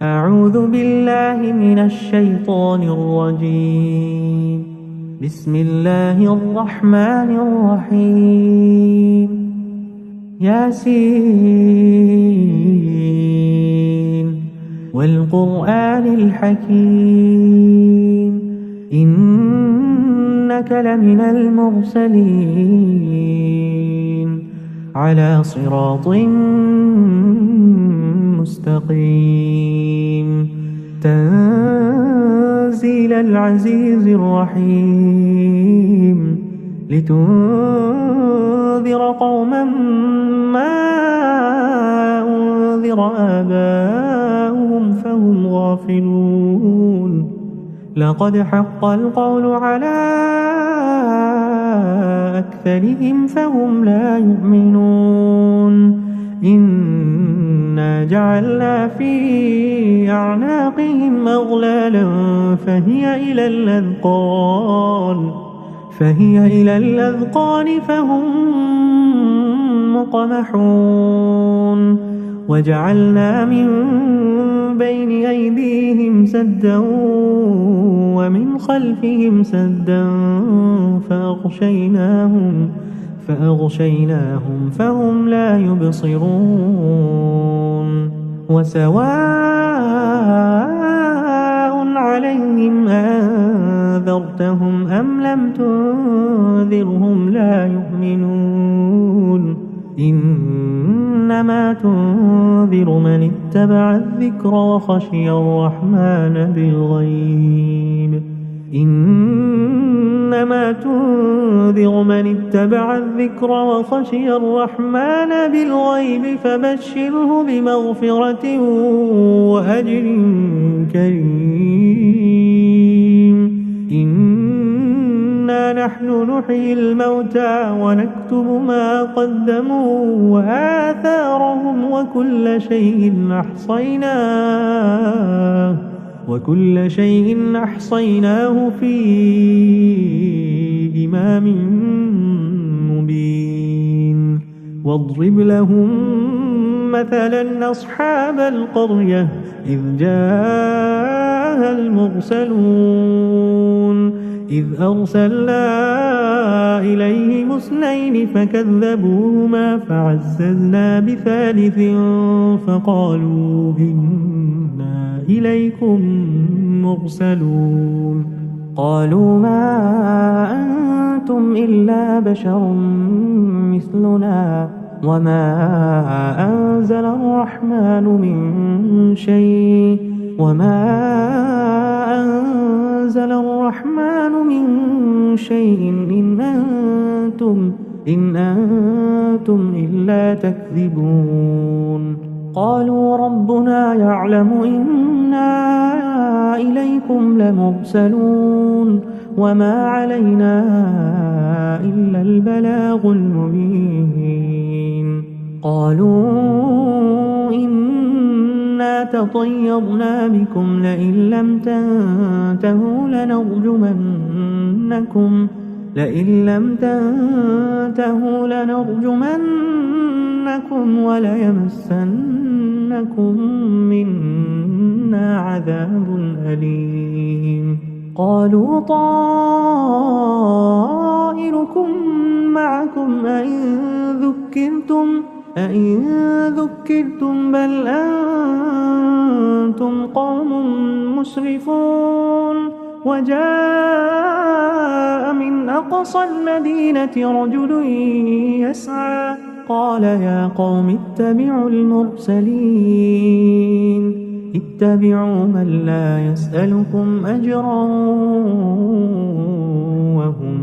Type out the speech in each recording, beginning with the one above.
أعوذ بالله من الشيطان الرجيم. بسم الله الرحمن الرحيم. ياسين والقرآن الحكيم إنك لمن المرسلين على صراط مستقيم تنزيل العزيز الرحيم لتنذر قوما ما أنذر آباؤهم فهم غافلون لقد حق القول على أكثرهم فهم لا يؤمنون إنا جعلنا في أعناقهم أغلالا فهي إلى الأذقان فهم مقمحون وجعلنا من بين أيديهم سدا ومن خلفهم سدا فأغشيناهم فهم لا يبصرون وسواء عليهم أنذرتهم أم لم تنذرهم لا يؤمنون إنما تنذر من اتبع الذكر وخشي الرحمن فبشره بمغفرة وأجر كريم إنا نحن نحيي الموتى ونكتب ما قدموا وآثارهم وكل شيء أحصيناه في إمام مبين واضرب لهم مثلا أصحاب القرية إذ جاءها المرسلون إذ أرسلنا إليهم 2 فكذبوهما فعززنا بثالث فقالوا إنا إليكم مرسلون قالوا ما أنتم إلا بشر مثلنا وما أنزل الرحمن من شيء إن أنتم إلا تكذبون قالوا ربنا يعلم إنا إليكم لمرسلون وما علينا إلا البلاغ المبين قالوا إنا تطيرنا بكم لئن لم تنتهوا لنرجمنكم وليمسنكم منا عذاب أليم قالوا طائركم معكم أئن ذكرتم بل أنتم قوم مسرفون وجاء من أقصى المدينة رجل يسعى قال يا قوم اتبعوا المرسلين اتبعوا من لا يسألكم أجرا وهم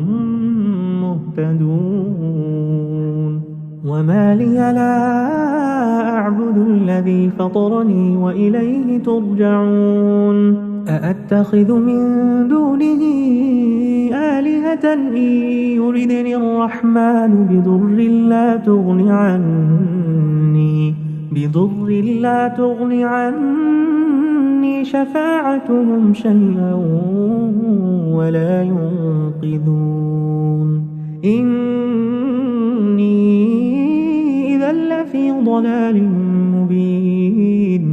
مهتدون وما لي لا أعبد الذي فطرني وإليه ترجعون أأتخذ من دونه آلهة إن يردني الرحمن بضر لا تغن عني شفاعتهم شيئا ولا ينقذون إني إذا لفي ضلال مبين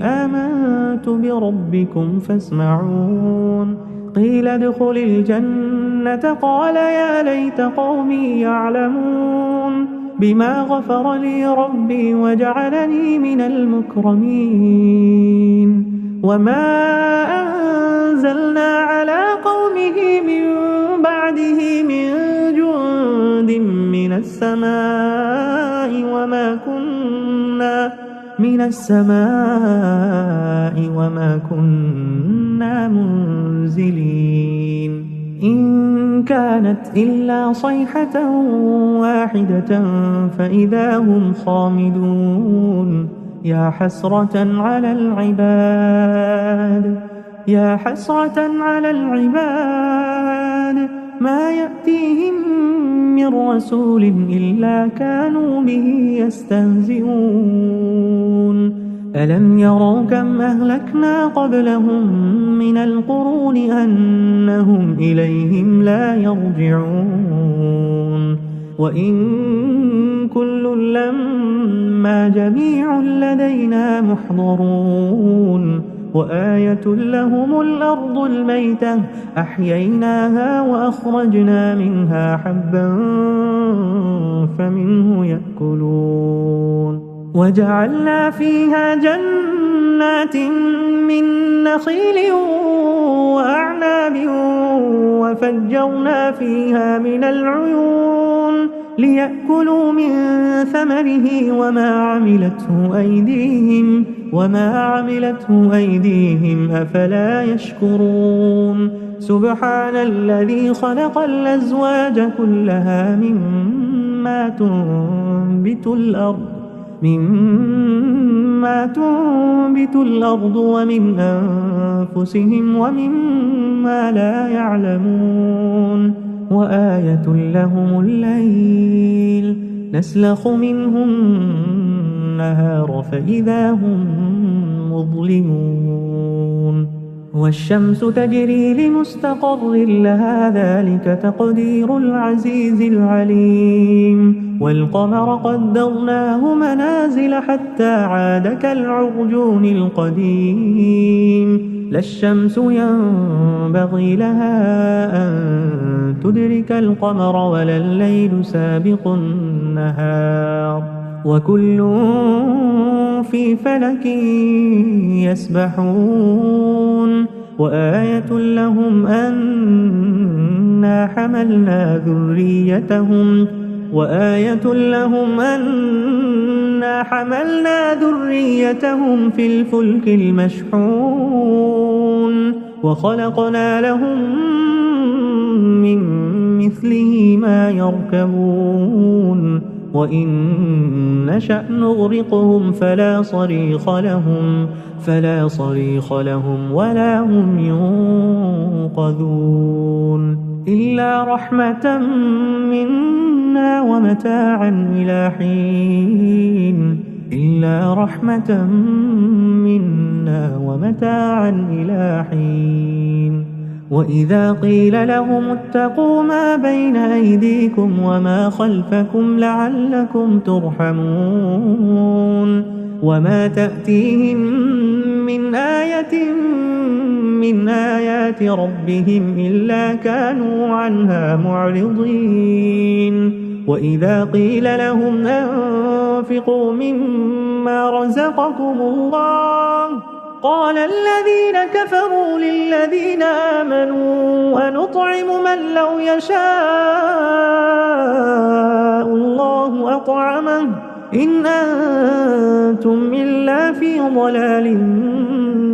آمنت بربكم فاسمعون قيل ادخل الجنة قال يا ليت قومي يعلمون بما غفر لي ربي وجعلني من المكرمين وما أنزلنا على قومه من بعده من جند من السماء وما كنا منزلين إن كانت إلا صيحة واحدة فإذا هم خامدون يا حسرة على العباد ما يأتيهم من رسول إلا كانوا به يستهزئون ألم يروا كم أهلكنا قبلهم من القرون أنهم إليهم لا يرجعون وإن كل لما جميع لدينا محضرون وآية لهم الأرض الميتة أحييناها وأخرجنا منها حبا فمنه يأكلون وجعلنا فيها جنات من نخيل وأعناب وفجرنا فيها من العيون ليأكلوا من ثمره وما عملته أيديهم أفلا يشكرون سبحان الذي خلق الأزواج كلها مما تنبت الأرض ومن أنفسهم ومما لا يعلمون وآية لهم الليل نسلخ منه النهار فإذا هم مظلمون والشمس تجري لمستقر لها ذلك تقدير العزيز العليم والقمر قدرناه منازل حتى عاد كالعرجون القديم لا الشمس ينبغي لها أن تدرك القمر ولا الليل سابق النهار وكل في فلك يسبحون وآية لهم أنا حملنا ذريتهم في الفلك المشحون وخلقنا لهم من مثله ما يركبون وإن نشأ نغرقهم فلا صريخ لهم ولا هم ينقذون إلا رحمة منا ومتاعا إلى حين وإذا قيل لهم اتقوا ما بين أيديكم وما خلفكم لعلكم ترحمون وما تأتيهم من آية من آيات ربهم إلا كانوا عنها معرضين وإذا قيل لهم أنفقوا مما رزقكم الله قال الذين كفروا للذين آمنوا أنطعم من لو يشاء الله أطعمه إن أنتم إلا في ضلال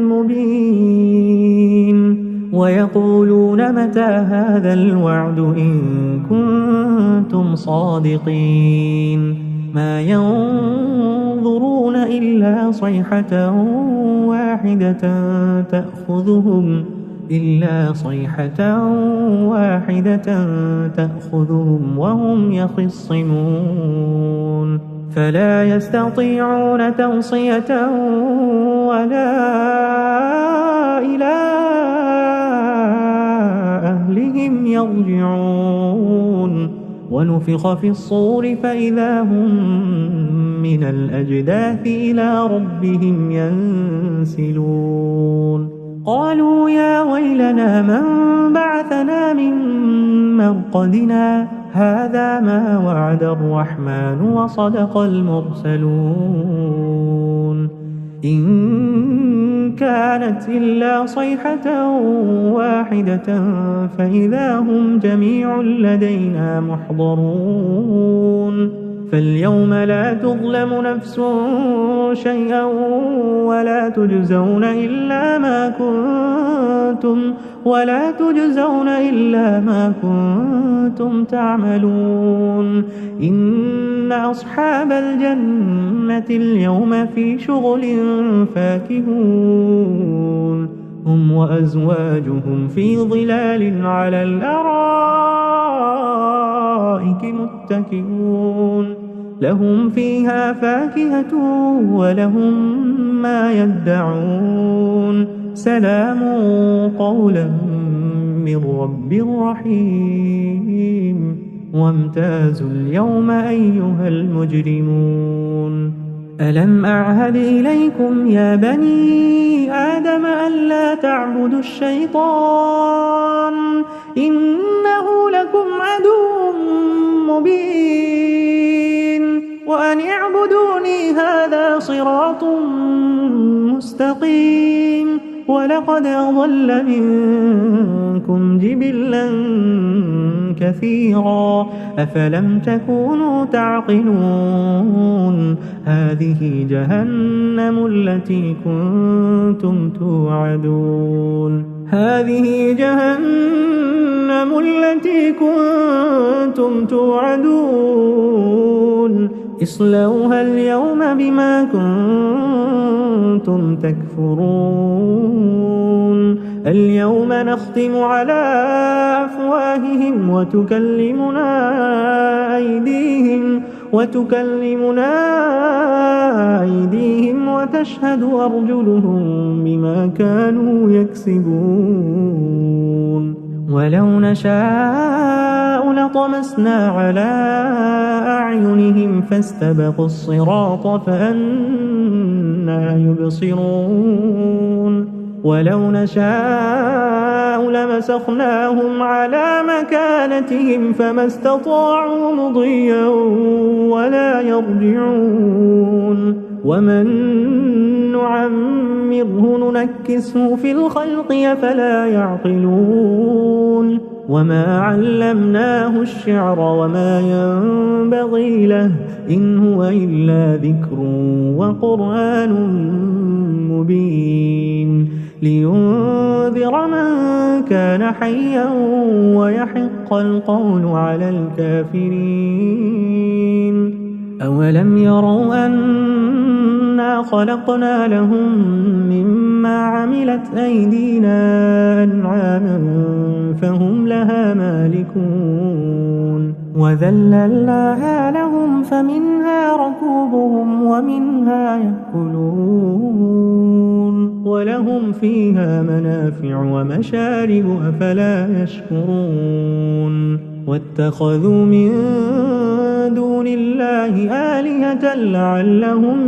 مبين ويقولون متى هذا الوعد إن كنتم صادقين ما ينظرون إلا صيحة واحدة تأخذهم وهم يخصمون فلا يستطيعون توصية ولا إلى أهلهم يرجعون ونفخ في الصور فإذا هم من الأجداث إلى ربهم ينسلون قالوا يا ويلنا من بعثنا من مرقدنا هذا ما وعد الرحمن وصدق المرسلون إن كانت إلا صيحة واحدة فإذا هم جميع لدينا محضرون فاليوم لا تظلم نفس شيئا ولا تجزون إلا ما كنتم تعملون إن أصحاب الجنة اليوم في شغل فاكهون هم وأزواجهم في ظلال على الأرائك متكئون لهم فيها فاكهة ولهم ما يدعون سلام قولا من رب رحيم وامتازوا اليوم أيها المجرمون ألم أعهد إليكم يا بني آدم ألا تعبدوا الشيطان إنه لكم عدو مبين وأن اعبدوني هذا صراط مستقيم ولقد أضل منكم جبلا كثيرا أفلم تكونوا تعقلون هذه جهنم التي كنتم توعدون اصلوها اليوم بما كنتم تكفرون اليوم نختم على أفواههم وتكلمنا أيديهم وتشهد أرجلهم بما كانوا يكسبون ولو نشاء لطمسنا على أعينهم فاستبقوا الصراط فأنى يبصرون ولو نشاء لمسخناهم على مكانتهم فما استطاعوا مضيا ولا يرجعون ومن نعمره ننكسه في الخلق أفلا يعقلون وما علمناه الشعر وما ينبغي له إن هو إلا ذكر وقرآن مبين لينذر من كان حيا ويحق القول على الكافرين أولم يروا أنا خلقنا لهم مما عملت أيدينا أنعاما فهم لها مالكون وذللناها لهم فمنها ركوبهم ومنها يأكلون ولهم فيها منافع ومشارب أفلا يشكرون واتخذوا من دون الله آلهة لعلهم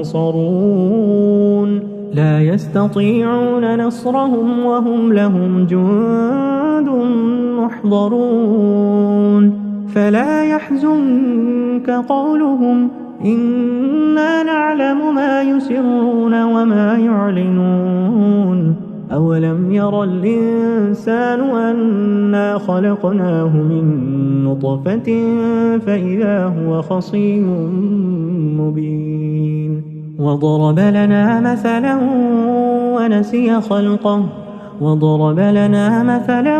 ينصرون لا يستطيعون نصرهم وهم لهم جند محضرون فلا يحزنك قولهم إنا نعلم ما يسرون وما يعلنون أولم ير الإنسان أنا خلقناه من نطفة فإذا هو خصيم مبين وضرب لنا مثلا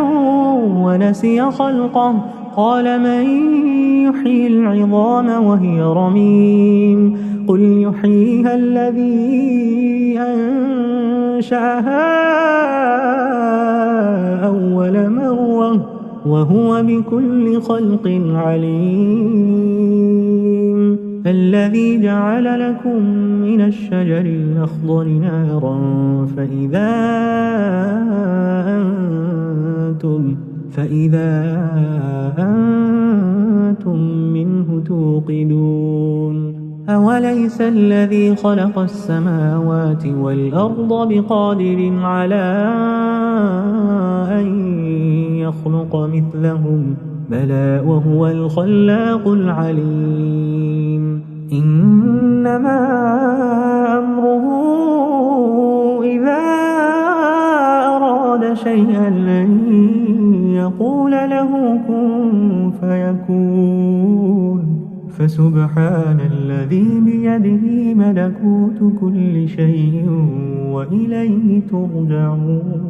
ونسي خلقه قال من يحيي العظام وهي رميم قل يحييها الذي أنشأها أول مرة وهو بكل خلق عليم الذي جعل لكم من الشجر الأخضر نارا فإذا أنتم وأنتم منه توقدون أوليس الذي خلق السماوات والأرض بقادر على أن يخلق مثلهم بلى وهو الخلاق العليم إنما أمره إذا أراد شيئا أن يقول له كن فيكون فسبحان الذي بيده ملكوت كل شيء وإليه ترجعون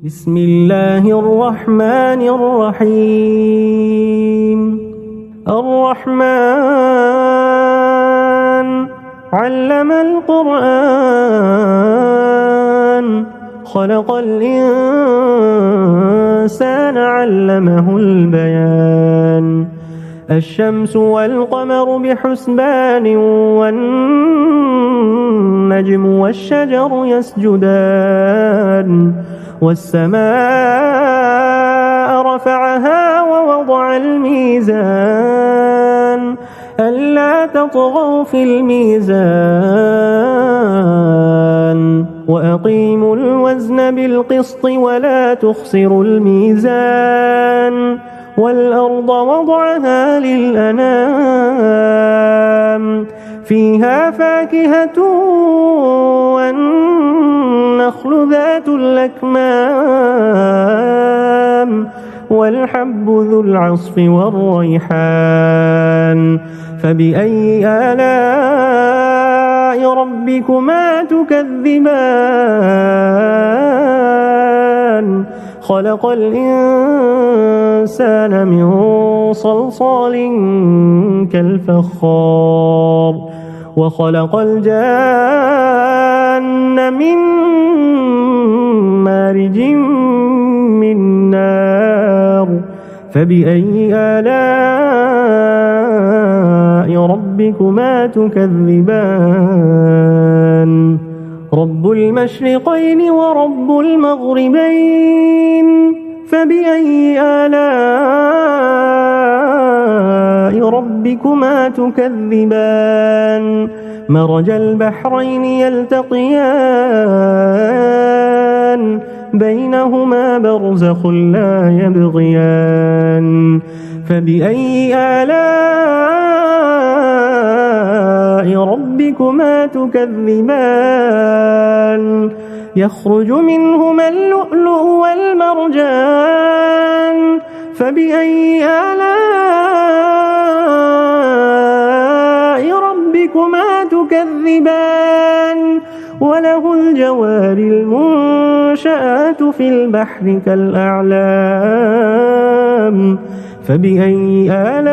بسم الله الرحمن الرحيم الرحمن علم القرآن خلق الإنسان علمه البيان الشمس والقمر بحسبان والنجم والشجر يسجدان والسماء رفعها ووضع الميزان ألا تطغوا في الميزان وأقيموا الوزن بالقسط ولا تخسروا الميزان والأرض وضعها للأنام فيها فاكهة والنخل ذات الأكمام والحب ذو العصف والريحان فبأي آلاء ربكما تكذبان خلق الإنسان من صلصال كالفخار وخلق الجان من مارج من نار فبأي آلاء ربكما تكذبان رب المشرقين ورب المغربين فبأي آلاء ربكما تكذبان مرج البحرين يلتقيان بينهما برزخ لا يبغيان فبأي آلاء ربكما تكذبان يخرج منهما اللؤلؤ والمرجان فبأي آلاء ربكما تكذبان وله الجوار المنشآت في البحر كالأعلام فبأي آلاء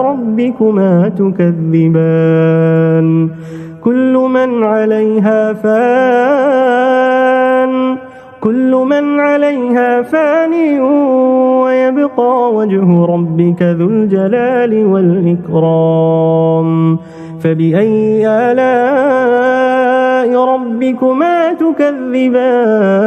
ربكما تكذبان كل من عليها فان ويبقى وجه ربك ذو الجلال والإكرام فبأي آلاء ربكما تكذبان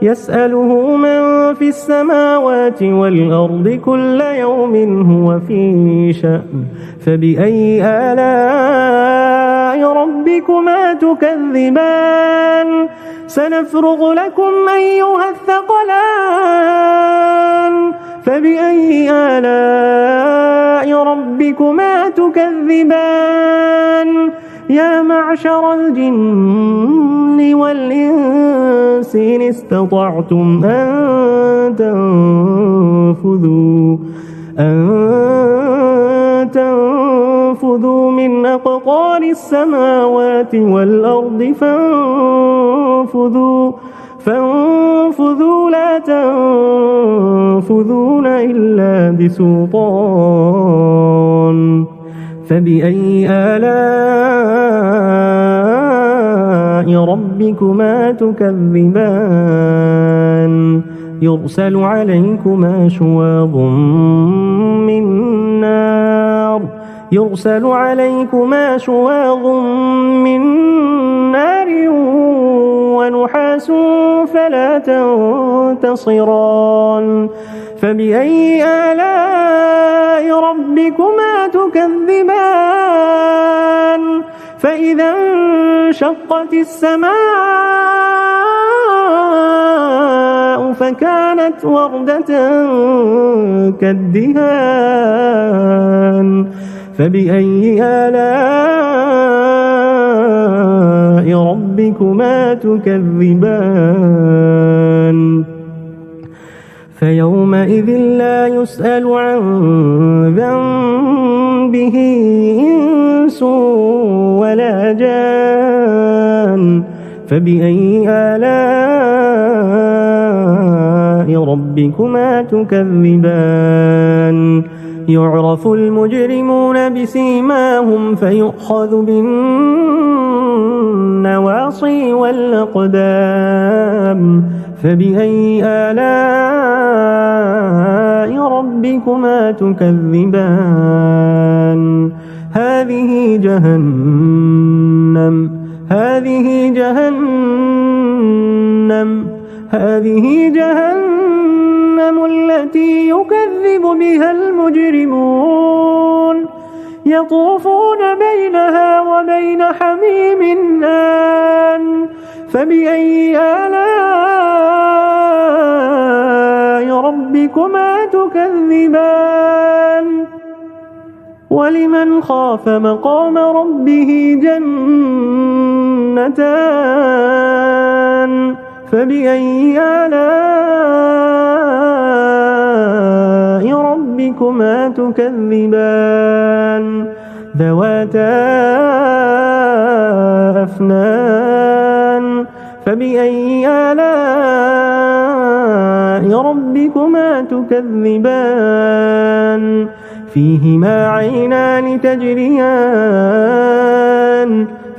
يسأله من في السماوات والأرض كل يوم هو في شأن فبأي آلاء ربكما تكذبان سنفرغ لكم أيها الثقلان فبأي آلاء ربكما تكذبان يا معشر الجن والإنس إن استطعتم أن تنفذوا من أقطار السماوات والأرض فانفذوا لا تنفذون إلا بسلطان فبأي آلاء ربكما تكذبان يرسل عليكما شواظ من نار يرسل عليكما شواظ من نار ونحاس فلا تنتصران فبأي آلاء ربكما تكذبان فإذا انشقت السماء فكانت وردة كالدهان فبأي آلاء ربكما تكذبان فيومئذ لا يسأل عن ذنبه إنس ولا جان فبأي آلاء ربكما تكذبان يعرف المجرمون بسيماهم فيؤخذ بالنواصي والأقدام فبأي آلاء ربكما تكذبان هذه جهنم التي يكذب بها المجرمون يطوفون بينها وبين حميم آن فبأي آلاء ربكما تكذبان ولمن خاف مقام ربه جنتان فبأي آلاء ربكما تكذبان ذواتا أفنان فبأي آلاء ربكما تكذبان فيهما عينان تجريان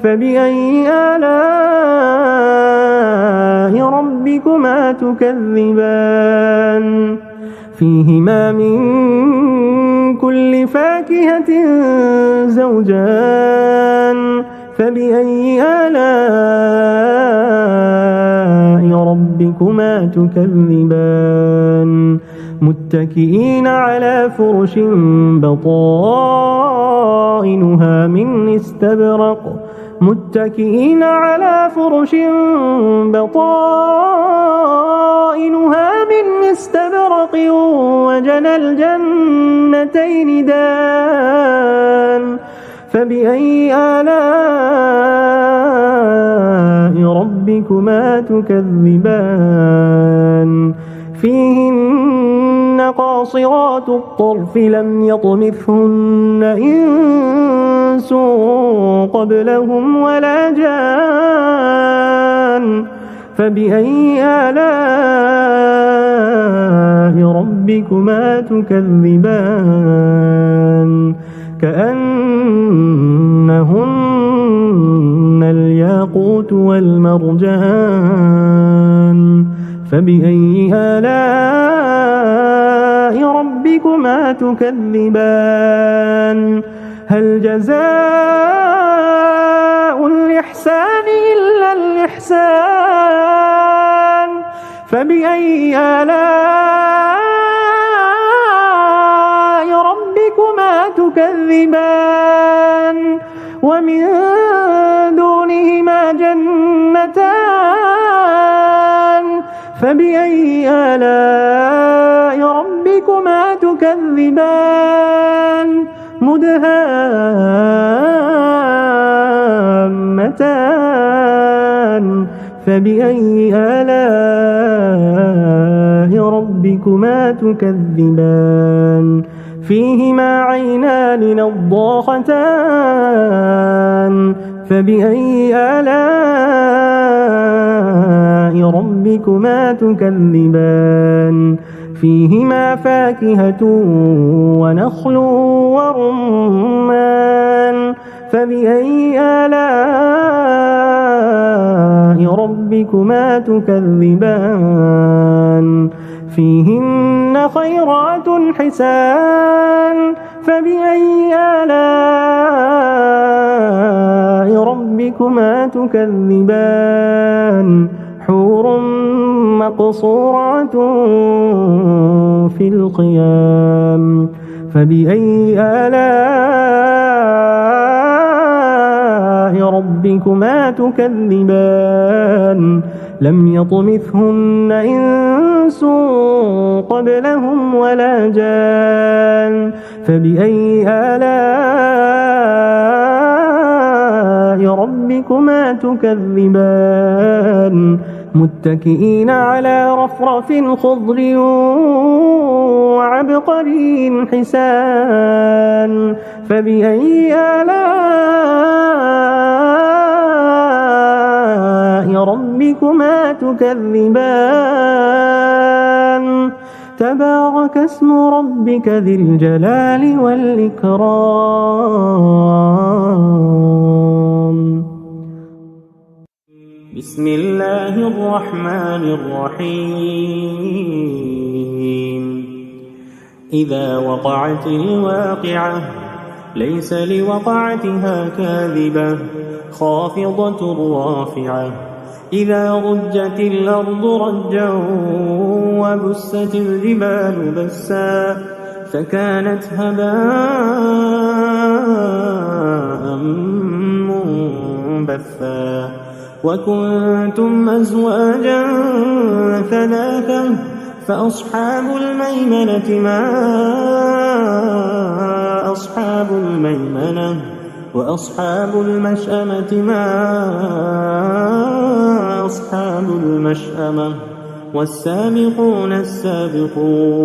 فبأي آلاء ربكما تكذبان فيهما من كل فاكهة زوجان فبأي آلاء ربكما تكذبان متكئين على فرش بطائنها من استبرق وجنى الجنتين دان فبأي آلاء ربكما تكذبان فيهن قاصرات الطرف لم يطمثهن إنس قبلهم ولا جان فبأي آلاء ربكما تكذبان كأنهن الياقوت والمرجان فبأي آلاء ربكما تكذبان هل جزاء الإحسان إلا الإحسان فبأي آلاء ربكما تكذبان ومن دونهما جنتان فبأي آلاء ربكما تكذبان مدهامتان فبأي آلاء ربكما تكذبان فيهما عينان نضاختان فبأي آلاء ربكما تكذبان فيهما فاكهة ونخل ورمان فبأي آلاء ربكما تكذبان فيهن خيرات حسان فبأي آلاء ربكما تكذبان حور مقصورات في الخيام فبأي آلاء ربكما تكذبان لم يطمثهن إنس قبلهم ولا جان فبأي آلاء ربكما تكذبان متكئين على رفرف خضر وعبقري حسان فبأي آلاء ربكما تكذبان تبارك اسم ربك ذي الجلال والإكرام بسم الله الرحمن الرحيم إذا وقعت الواقعة ليس لوقعتها كاذبة خافضة رافعة إذا رجت الأرض رجا وبست الجبال بسا فكانت هباء منبثا وكنتم أزواجا ثلاثا فأصحاب الميمنة ما أصحاب الميمنة وأصحاب المشأمة ما أصحاب المشأمة والسابقون السابقون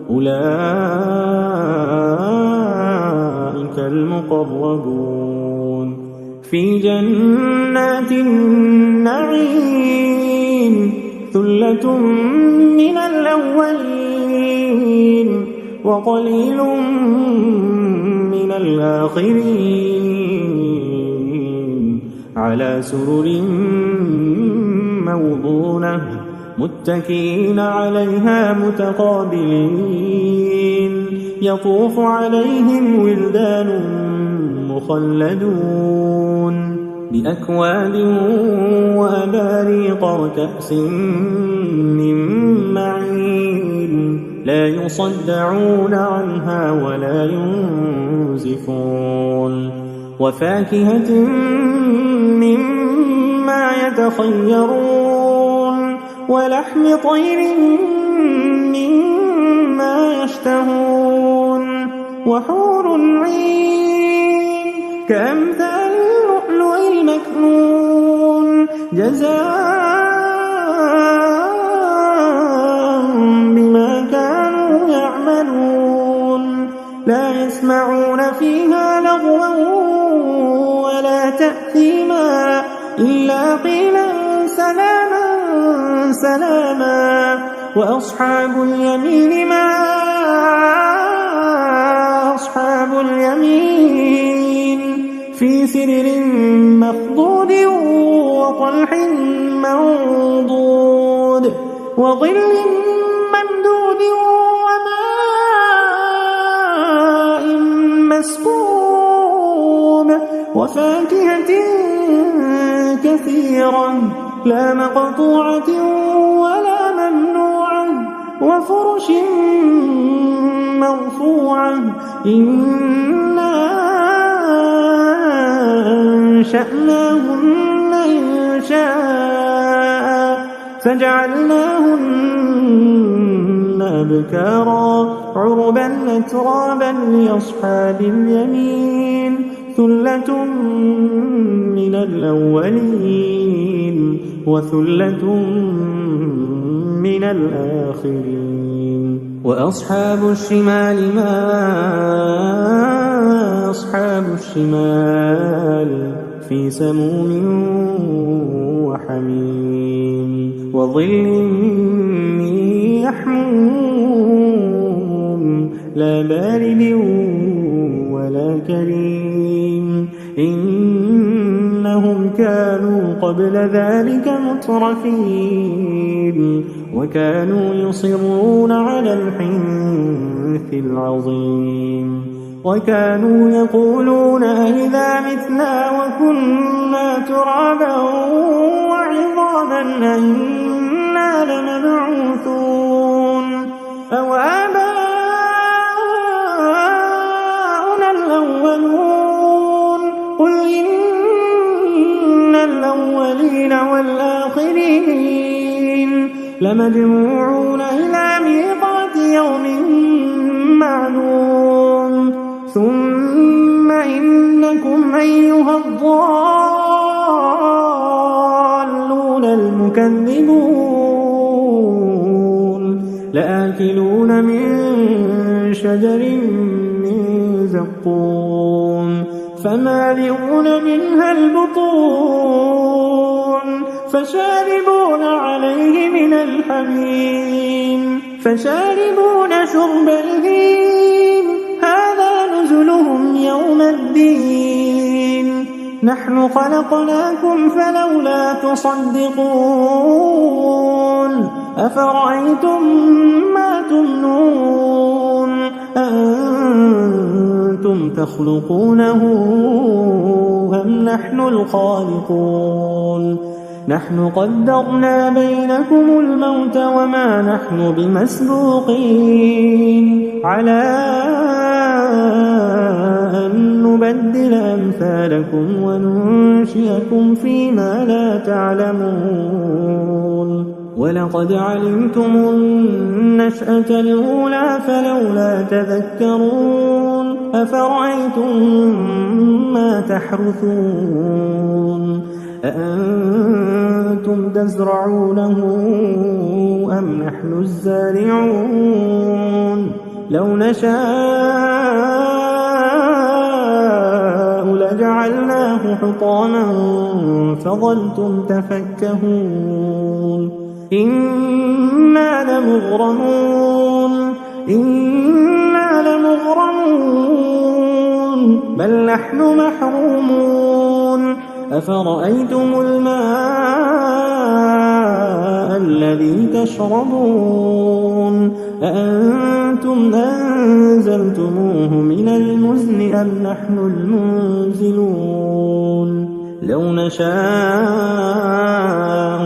أولئك المقربون في جنات النعيم ثلة من الأولين وقليل من الآخرين على سرر موضونة متكئين عليها متقابلين يطوف عليهم ولدان مخلدون بأكواب وأباريق وكأس من معين لا يصدعون عنها ولا ينزفون وفاكهة مما يتخيرون ولحم طير مما يشتهون وحور عين كأمثال اللؤلؤ المكنون جزاء بما كانوا يعملون لا يسمعون فيها لغوا ولا تأثيما إلا قيلا سلاما سلاما وأصحاب اليمين ما أصحاب اليمين في سرر مخضود وطلح منضود وظل ممدود وماء مسكوب وفاكهة كثيرة لا مقطوعة ولا ممنوعة وفرش مرفوعة إنا أنشأناهن إنشاء فجعلناهن أبكارا عربا أترابا لأصحاب اليمين ثلة من الأولين وثلة من الآخرين وأصحاب الشمال ما أصحاب الشمال في سموم وحميم وظل من يحموم لا بارد ولا كريم قبل ذلك مترفين وكانوا يصرون على الحنث العظيم وكانوا يقولون أئذا متنا وكنا ترابا وعظاما أئنا لمبعوثون أو آباؤنا الأولون قل إن الأولين والآخرين لمجموعون إلى ميقات يوم معلوم ثم إنكم أيها الضالون المكذبون لآكلون من شجر من زقوم فمالئون منها البطون فشاربون عليه من الحميم فشاربون شرب الهيم هذا نزلهم يوم الدين نحن خلقناكم فلولا تصدقون أفرأيتم ما تمنون أأنتم تخلقونه أم نحن الخالقون نحن قدرنا بينكم الموت وما نحن بمسبوقين على أن نبدل أمثالكم وننشئكم فيما لا تعلمون ولقد علمتم النشأة الأولى فلولا تذكرون أفرأيتم ما تحرثون أأنتم تزرعونه أم نحن الزارعون لو نشاء لجعلناه حطاما فظلتم تفكهون إنا لمغرمون بل نحن محرومون أفرأيتم الماء الذي تشربون أأنتم أنزلتموه من المزن أم نحن المنزلون لو نشاء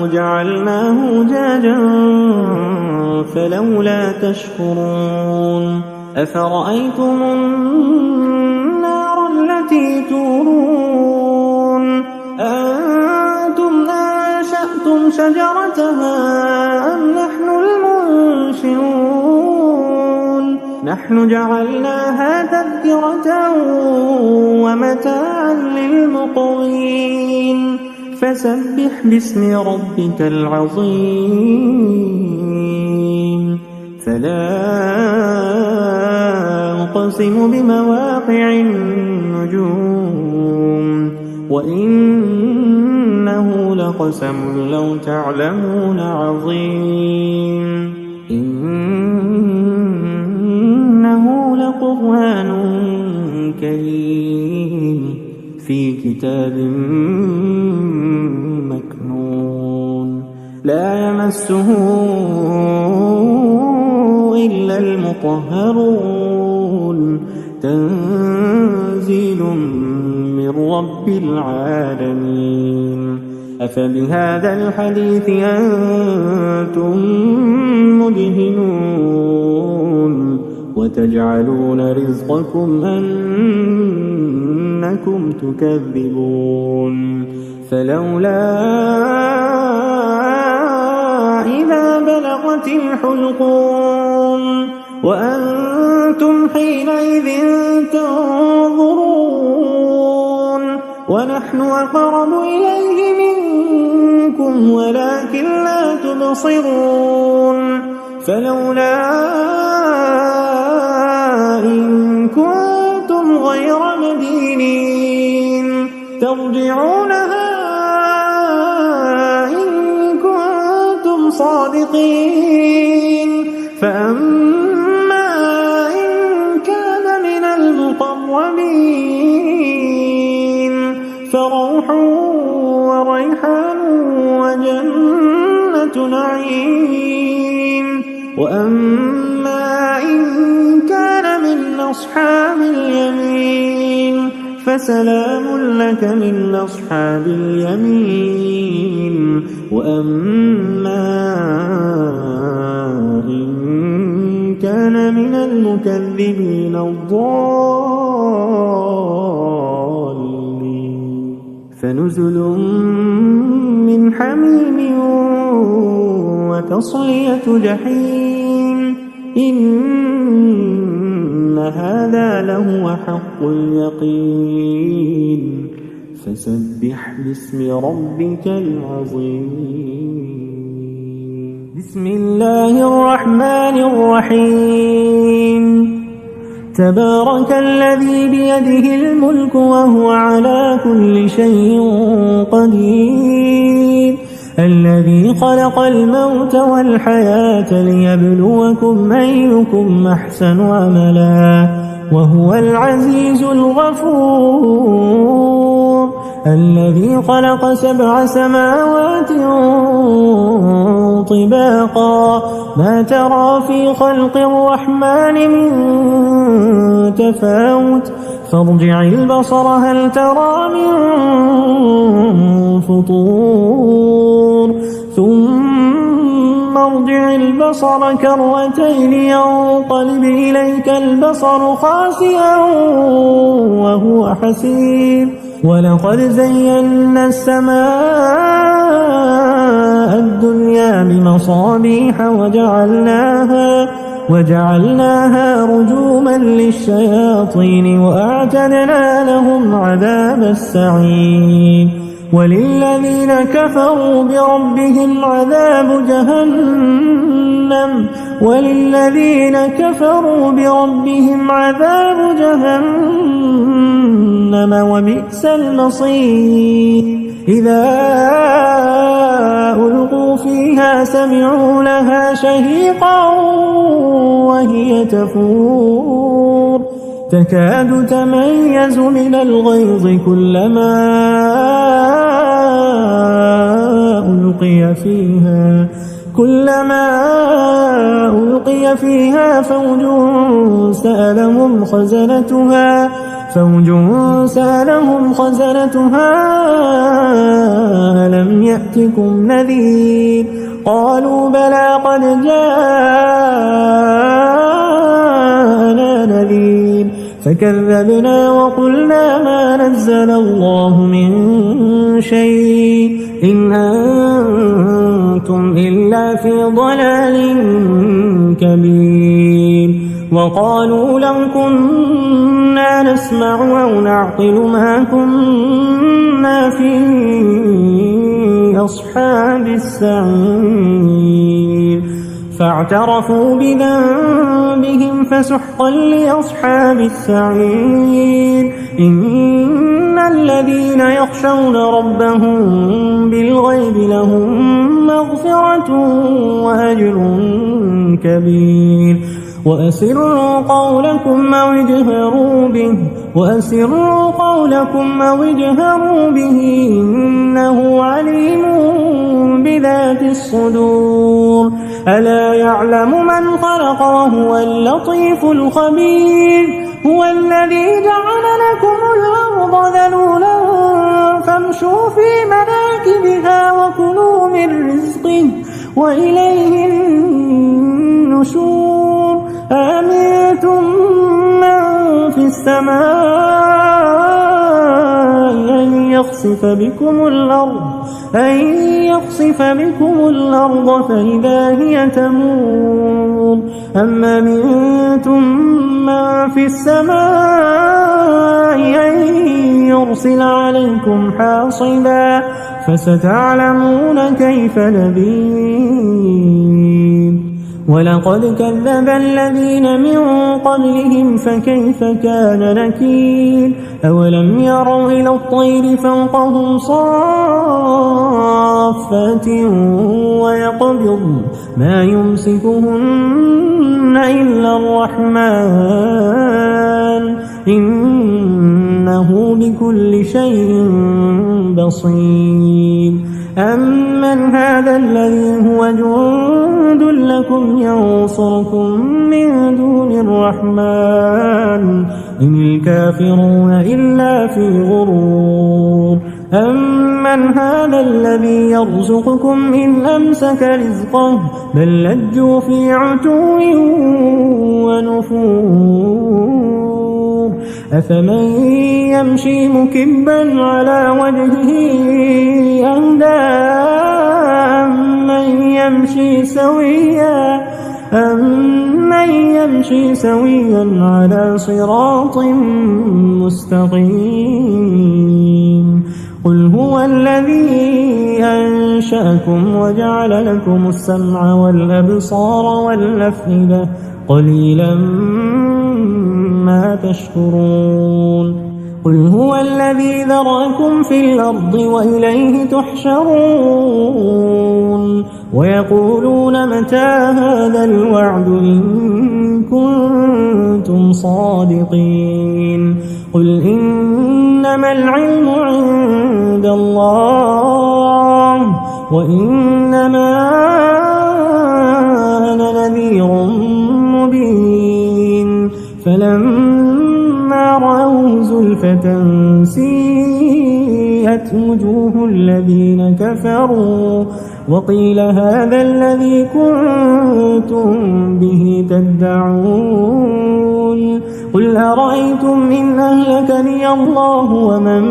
جعلناه أجاجا فلولا تشكرون أفرأيتم النار التي تورون أأنتم أنشأتم شجرتها أم نحن المنشئون نحن جعلناها تذكرة ومتاعا للمقوين فسبح باسم ربك العظيم فلا أقسم بمواقع النجوم وإنه لقسم لو تعلمون عظيم إنه لقرآن كريم في كتاب مكنون لا يمسه إلا المطهرون تنزيل من رب العالمين أفبهذا الحديث أنتم مدهنون وتجعلون رزقكم أنكم تكذبون فلولا إذا بلغت الحلقوم وأنتم حينئذ تنظرون ونحن أقرب إليه منكم ولكن لا تبصرون فلولا إن كنتم غير مدينين ترجعونها إن كنتم صادقين فأما إن كان من المقربين فروح وريحان وأما إن كان من أصحاب اليمين فسلام لك من أصحاب اليمين. وأما إن كان من المكذبين الضالين فنزل من حميم وتصلية جحيم. إن هذا لهو حق اليقين. فسبح باسم ربك العظيم. بسم الله الرحمن الرحيم. تبارك الذي بيده الملك وهو على كل شيء قدير. الذي خلق الموت والحياة ليبلوكم أيكم أحسن عملا وهو العزيز الغفور. الذي خلق 7 سماوات طباقا ما ترى في خلق الرحمن من تفاوت فارجع البصر هل ترى من فطور ثم ارجع البصر كرتين ينقلب إليك البصر خاسئا وهو حسير. ولقد زينا السماء الدنيا بمصابيح وجعلناها رجوما للشياطين وأعتدنا لهم عذاب السعير. وللذين كفروا بربهم عذاب جهنم وبئس المصير. إذا ألقوا فيها سمعوا لها شهيقا وهي تفور تكاد تميز من الغيظ كلما ألقي فيها فوج سألهم خزنتها ألم يأتكم نذير قالوا بلى قد جاءنا نذير فكذبنا وقلنا ما نزل الله من شيء إن أنتم إلا في ضلال كبير. وقالوا لو كنا نسمع أو نعقل ما كنا في أصحاب السعير فاعترفوا بذنبهم فسحقا لأصحاب السعير. إن الذين يخشون ربهم بالغيب لهم مغفرة وأجر كبير. وأسروا قولكم أو اجهروا به إنه عليم بذات الصدور. ألا يعلم من خلق وهو اللطيف الخبير. هو الذي جعل لكم الأرض ذلولا فامشوا في مناكبها وكلوا من رزقه وإليه النشور. أأمنتم من في السماء أن يخسف بكم الأرض فإذا هي تمور. أم أمنتم من في السماء أن يرسل عليكم حاصبا فستعلمون كيف نذير. ولقد كذب الذين من قبلهم فكيف كان نكير. أولم يروا إلى الطير فوقهم صافات ويقبضن ما يمسكهن إلا الرحمن إنه بكل شيء بصير. أمن هذا الذي هو جند لكم ينصركم من دون الرحمن إن الكافرون إلا في غرور أمن هذا الذي يرزقكم إن أمسك رزقه بل لجوا في عتو ونفور أفمن يمشي مكبا على وجهه أهدى أمن يمشي سويا على صراط مستقيم قل هو الذي أنشأكم وجعل لكم السمع والأبصار والأفئدة قليلا ما تشكرون قل هو الذي ذرأكم في الأرض وإليه تحشرون ويقولون متى هذا الوعد إن كنتم صادقين قل إنما العلم عند الله وإنما أنا نذير مبين فلما رأوه زلفة سيئت وجوه الذين كفروا وقيل هذا الذي كنتم به تدعون قل أرأيتم إن أهلكني الله ومن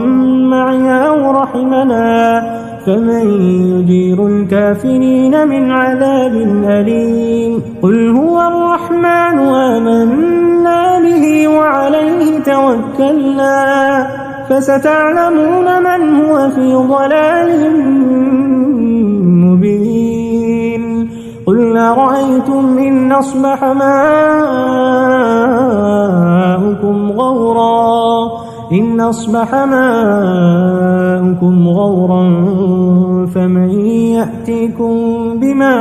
معي أو رحمنا فمن يجير الكافرين من عذاب أليم قل هو الرحمن آمنا به وعليه توكلنا فستعلمون من هو في ضلال مبين قل أرأيتم إن أصبح ماؤكم غورا فمن يأتيكم بماء